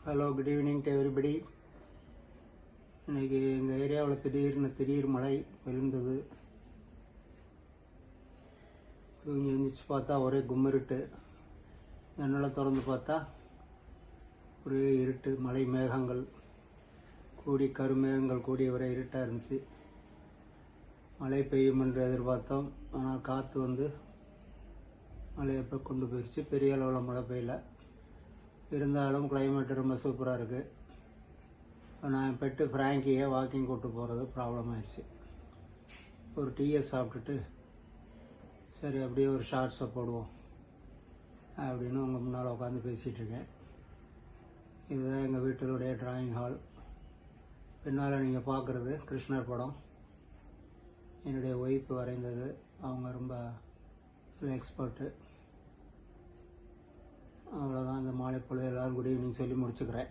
Hello, good evening to everybody. இன்றைக்கி எங்கள் ஏரியாவில் திடீர் மழை விழுந்தது. தூங்கி எழுந்திரிச்சு பார்த்தா ஒரே கும்மிருட்டு. ஜன்னலை திறந்து பார்த்தா ஒரே இருட்டு, மழை மேகங்கள் கூடி கருமேகங்கள் கூடி ஒரே இருட்டாக இருந்துச்சு. மழை பெய்யும் என்று எதிர்பார்த்தோம். ஆனால் காற்று வந்து மழையை எப்போ கொண்டு போயிடுச்சு. பெரிய அளவில் மழை பெய்யல. இருந்தாலும் கிளைமேட் ரொம்ப சூப்பராக இருக்குது. நான் பெட்டு ஃப்ராங்கியை வாக்கிங் கூட்டு போகிறது ப்ராப்ளம் ஆயிடுச்சு. ஒரு டீயை சாப்பிட்டுட்டு சரி அப்படியே ஒரு ஷார்ட்ஸை போடுவோம் அப்படின்னு உங்கள் முன்னால் உட்காந்து பேசிகிட்ருக்கேன். இதுதான் எங்கள் வீட்டினுடைய டிராயிங் ஹால். பின்னால் நீங்கள் பார்க்குறது கிருஷ்ணர் படம். என்னுடைய ஒய்ஃப் வரைந்தது. அவங்க ரொம்ப எக்ஸ்பர்ட்டு. அவ்வளோதான். இந்த மாலை பொழுது எல்லோரும் குட் ஈவினிங் சொல்லி முடிச்சுக்கிறேன்.